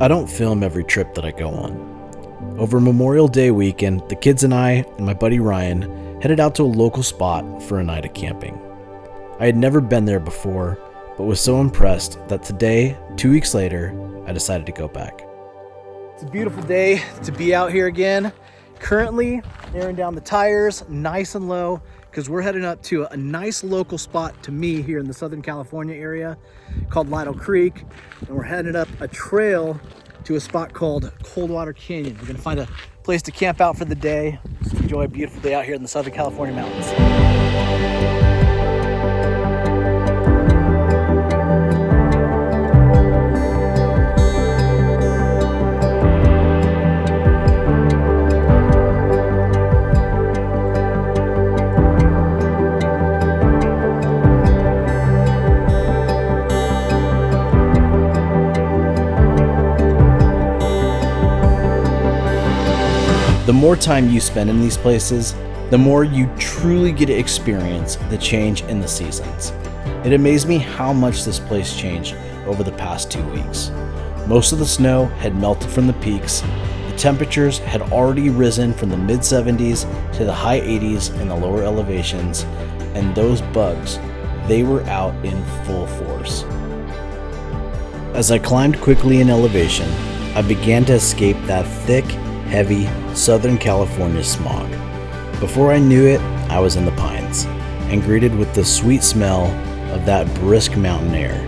I don't film every trip that I go on. Over Memorial Day weekend, the kids and I and my buddy Ryan headed out to a local spot for a night of camping. I had never been there before, but was so impressed that today, 2 weeks later, I decided to go back. It's a beautiful day to be out here again. Currently, airing down the tires nice and low because we're heading up to a nice local spot to me here in the Southern California area called Lytle Creek. And we're heading up a trail to a spot called Coldwater Canyon. We're gonna find a place to camp out for the day. Just enjoy a beautiful day out here in the Southern California mountains. The more time you spend in these places, the more you truly get to experience the change in the seasons. It amazed me how much this place changed over the past 2 weeks. Most of the snow had melted from the peaks, the temperatures had already risen from the mid-70s to the high 80s in the lower elevations, and those bugs, they were out in full force. As I climbed quickly in elevation, I began to escape that thick, heavy Southern California smog. Before I knew it, I was in the pines and greeted with the sweet smell of that brisk mountain air,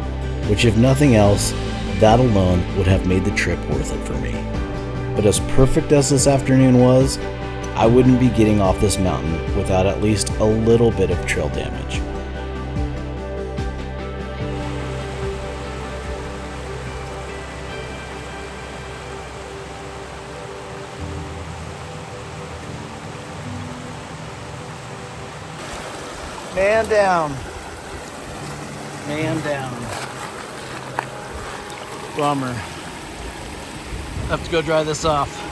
which if nothing else, that alone would have made the trip worth it for me. But as perfect as this afternoon was, I wouldn't be getting off this mountain without at least a little bit of trail damage. Man down. Man down. Bummer. Have to go dry this off.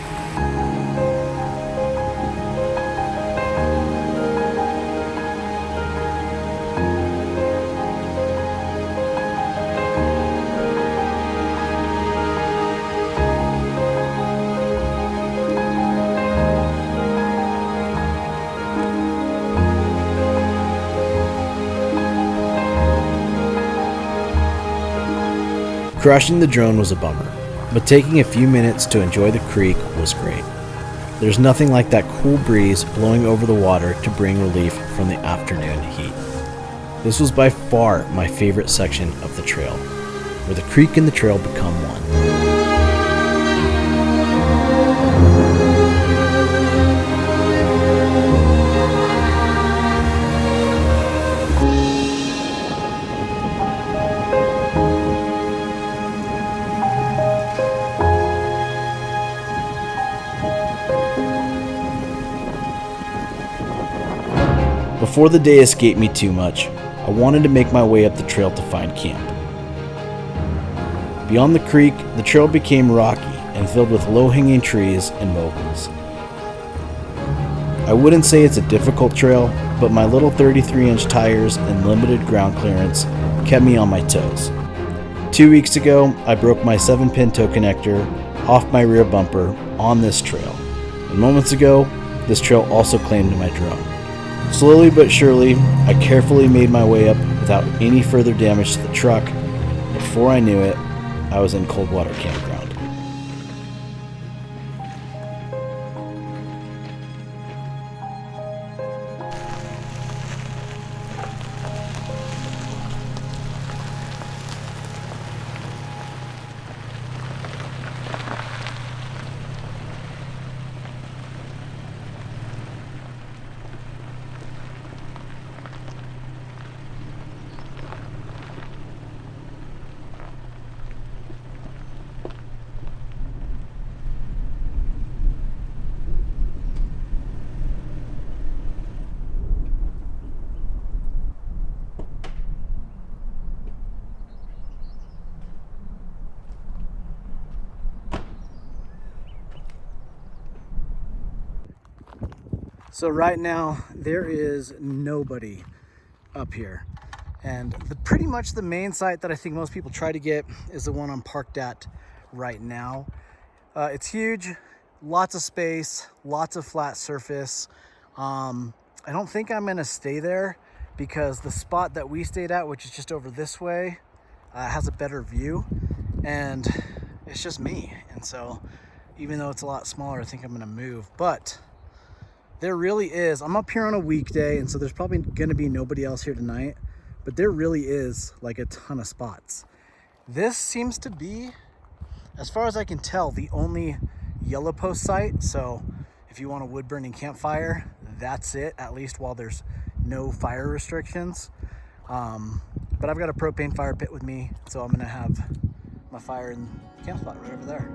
Crashing the drone was a bummer, but taking a few minutes to enjoy the creek was great. There's nothing like that cool breeze blowing over the water to bring relief from the afternoon heat. This was by far my favorite section of the trail, where the creek and the trail become one. Before the day escaped me too much, I wanted to make my way up the trail to find camp. Beyond the creek, the trail became rocky and filled with low-hanging trees and moguls. I wouldn't say it's a difficult trail, but my little 33-inch tires and limited ground clearance kept me on my toes. 2 weeks ago, I broke my 7-pin tow connector off my rear bumper on this trail. And moments ago, this trail also claimed my drone. Slowly but surely, I carefully made my way up without any further damage to the truck. Before I knew it, I was in Coldwater Campground. So right now there is nobody up here, and pretty much the main site that I think most people try to get is the one I'm parked at right now. It's huge, lots of space, lots of flat surface. I don't think I'm gonna stay there because the spot that we stayed at, which is just over this way, has a better view, and it's just me. And so even though it's a lot smaller, I think I'm gonna move. But there really is, I'm up here on a weekday, and so there's probably gonna be nobody else here tonight, but there really is like a ton of spots. This seems to be, as far as I can tell, the only yellow post site. So if you want a wood burning campfire, that's it, at least while there's no fire restrictions. But I've got a propane fire pit with me, so I'm gonna have my fire in the camp spot right over there.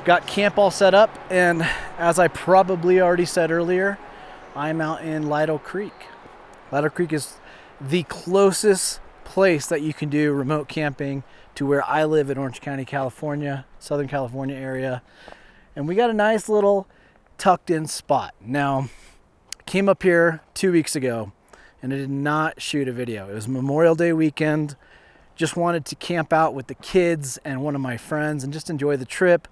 Got camp all set up, and as I probably already said earlier, I'm out in Lytle Creek. Lytle Creek is the closest place that you can do remote camping to where I live in Orange County, California, Southern California area. And we got a nice little tucked in spot. Now, I came up here 2 weeks ago and I did not shoot a video. It was Memorial Day weekend. Just wanted to camp out with the kids and one of my friends and just enjoy the trip.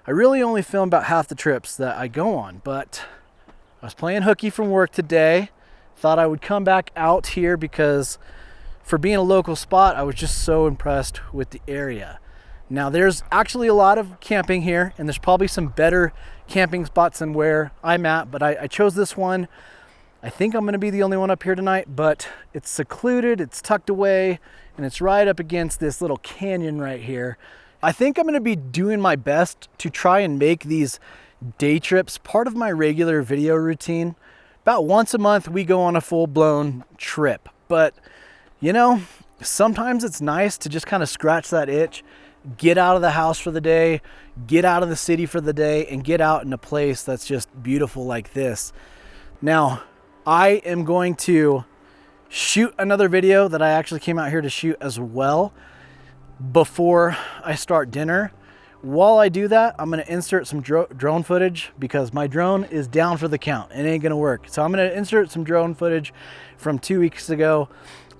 I really only film about half the trips that I go on, but I was playing hooky from work today. Thought I would come back out here because for being a local spot, I was just so impressed with the area. Now there's actually a lot of camping here, and there's probably some better camping spots than where I'm at, but I chose this one. I think I'm gonna be the only one up here tonight, but it's secluded, it's tucked away, and it's right up against this little canyon right here. I think I'm gonna be doing my best to try and make these day trips part of my regular video routine. About once a month, we go on a full-blown trip. But, you know, sometimes it's nice to just kind of scratch that itch, get out of the house for the day, get out of the city for the day, and get out in a place that's just beautiful like this. Now, I am going to shoot another video that I actually came out here to shoot as well before I start dinner. While I do that, I'm gonna insert some drone footage because my drone is down for the count. It ain't gonna work. So I'm gonna insert some drone footage from 2 weeks ago.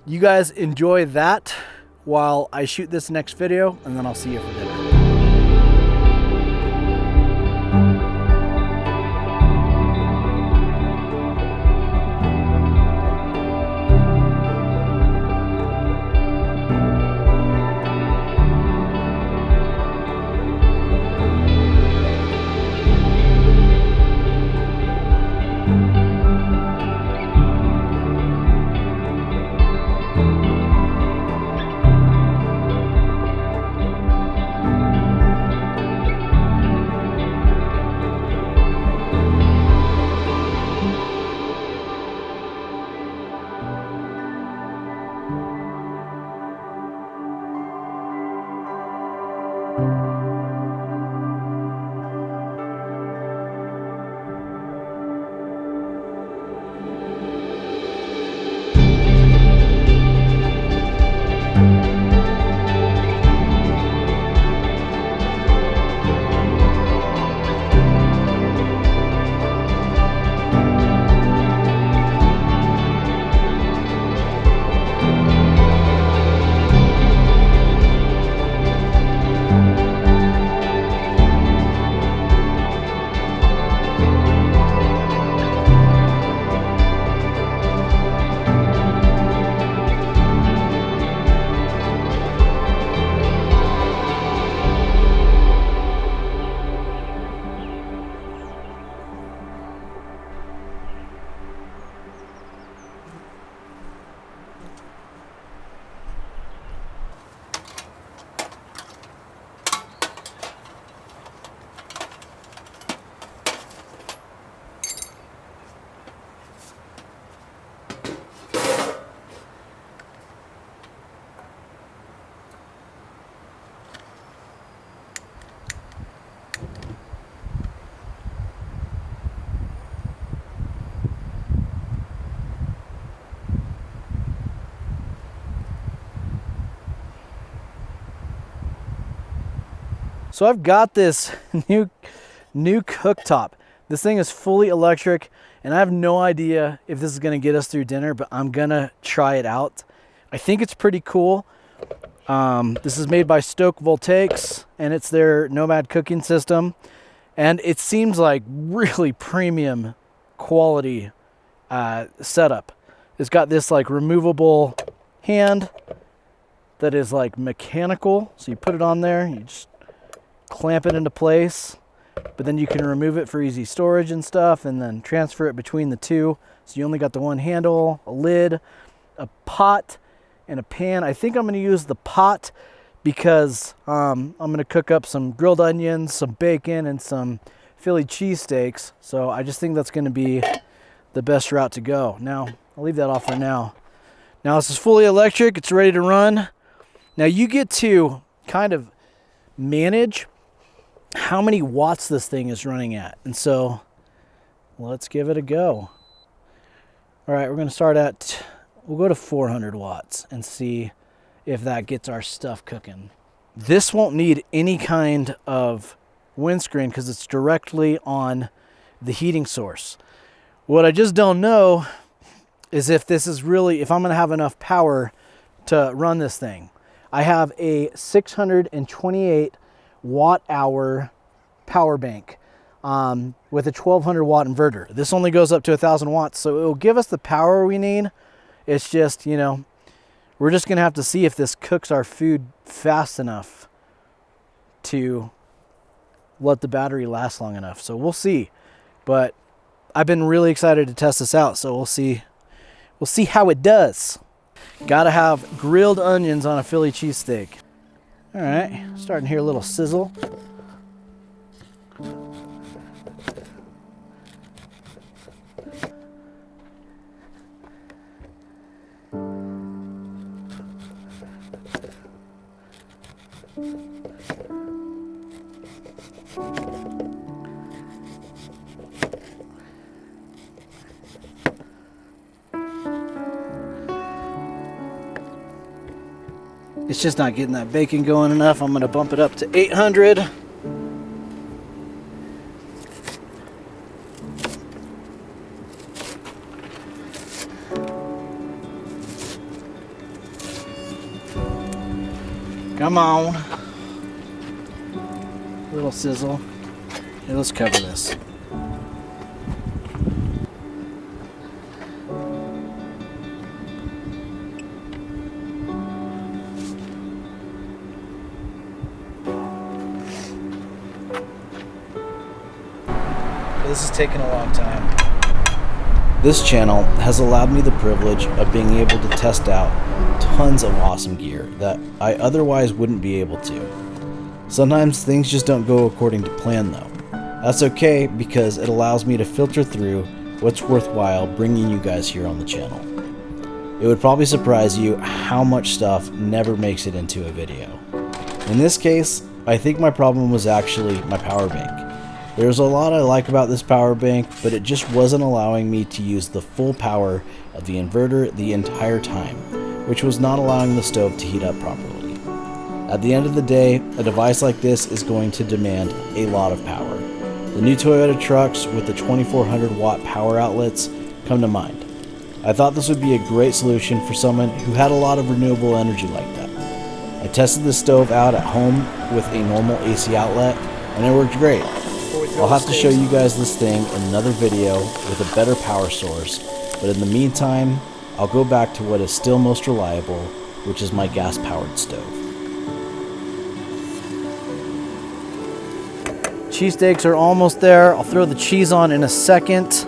You guys enjoy that while I shoot this next video, and then I'll see you for dinner. So I've got this new cooktop. This thing is fully electric, and I have no idea if this is gonna get us through dinner, but I'm gonna try it out. I think it's pretty cool. This is made by Stoke Voltaics, and it's their Nomad cooking system. And it seems like really premium quality setup. It's got this like removable hand that is like mechanical. So you put it on there, you just clamp it into place, but then you can remove it for easy storage and stuff, and then transfer it between the two. So you only got the one handle, a lid, a pot, and a pan. I think I'm going to use the pot because I'm going to cook up some grilled onions, some bacon, and some Philly cheesesteaks. So I just think that's going to be the best route to go. Now, I'll leave that off for now. Now this is fully electric. It's ready to run. Now you get to kind of manage how many watts this thing is running at. And so let's give it a go. All right, we're going to start at, we'll go to 400 watts and see if that gets our stuff cooking. This won't need any kind of windscreen because it's directly on the heating source. What I just don't know is if this is really, if I'm going to have enough power to run this thing. I have a 628 watt hour power bank with a 1200 watt inverter. This only goes up to 1000 watts, so it will give us the power we need. It's just, you know, we're just gonna have to see if this cooks our food fast enough to let the battery last long enough. So we'll see, but I've been really excited to test this out, so we'll see how it does. Gotta have grilled onions on a Philly cheesesteak. All right, starting to hear a little sizzle. It's just not getting that bacon going enough. I'm gonna bump it up to 800. Come on. Little sizzle. Here, let's cover this. This is taking a long time. This channel has allowed me the privilege of being able to test out tons of awesome gear that I otherwise wouldn't be able to. Sometimes things just don't go according to plan though. That's okay because it allows me to filter through what's worthwhile bringing you guys here on the channel. It would probably surprise you how much stuff never makes it into a video. In this case, I think my problem was actually my power bank. There's a lot I like about this power bank, but it just wasn't allowing me to use the full power of the inverter the entire time, which was not allowing the stove to heat up properly. At the end of the day, a device like this is going to demand a lot of power. The new Toyota trucks with the 2400 watt power outlets come to mind. I thought this would be a great solution for someone who had a lot of renewable energy like that. I tested the stove out at home with a normal AC outlet and it worked great. I'll have to show you guys this thing in another video with a better power source, but in the meantime, I'll go back to what is still most reliable, which is my gas-powered stove. Cheesesteaks are almost there. I'll throw the cheese on in a second.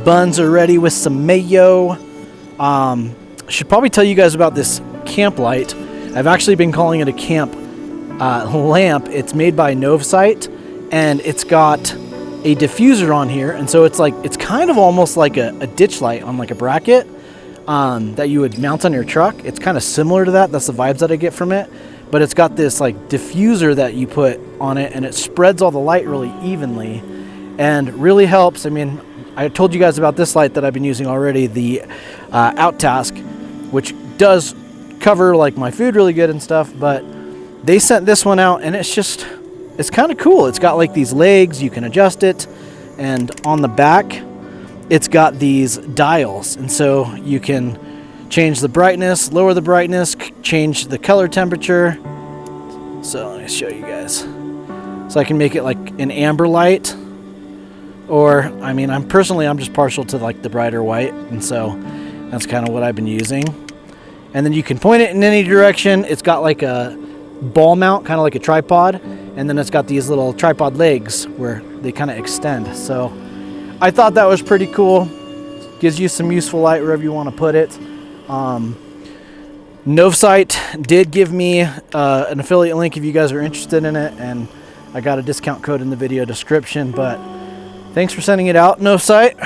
Buns are ready with some mayo. I should probably tell you guys about this camp light. I've actually been calling it a camp lamp. It's made by Novsite. And it's got a diffuser on here, and so it's kind of almost like a ditch light on like a bracket that you would mount on your truck. It's kind of similar to that. That's the vibes that I get from it. But it's got this like diffuser that you put on it, and it spreads all the light really evenly, and really helps. I mean, I told you guys about this light that I've been using already, the Outtask, which does cover like my food really good and stuff. But they sent this one out, and it's kind of cool. It's got like these legs, you can adjust it, and on the back it's got these dials, and so you can change the brightness, lower the brightness, change the color temperature. So let me show you guys. So I can make it like an amber light, or I mean, I'm just partial to like the brighter white, and so that's kind of what I've been using. And then you can point it in any direction. It's got like a ball mount, kind of like a tripod, and then it's got these little tripod legs where they kind of extend. So I thought that was pretty cool. Gives you some useful light wherever you want to put it. Novsite did give me an affiliate link if you guys are interested in it, and I got a discount code in the video description. But thanks for sending it out, Novsite.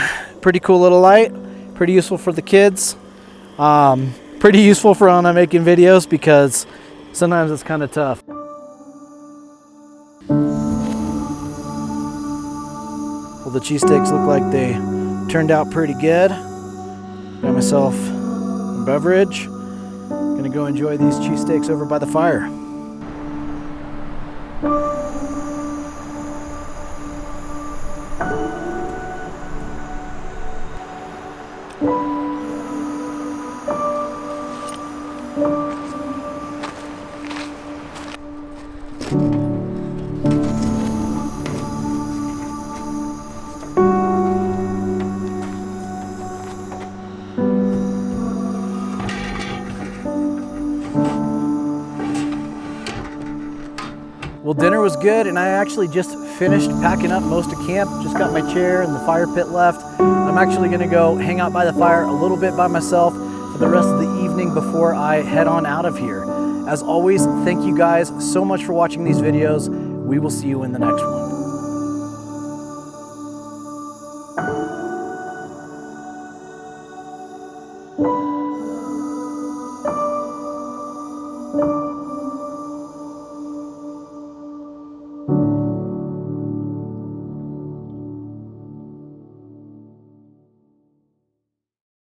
Pretty cool little light, pretty useful for the kids, pretty useful for when I'm making videos because sometimes it's kind of tough. Well, the cheesesteaks look like they turned out pretty good. Got myself a beverage. Gonna go enjoy these cheesesteaks over by the fire. Well, dinner was good, and I actually just finished packing up most of camp. Just got my chair and the fire pit left. I'm actually gonna go hang out by the fire a little bit by myself for the rest of the evening before I head on out of here. As always, thank you guys so much for watching these videos. We will see you in the next one.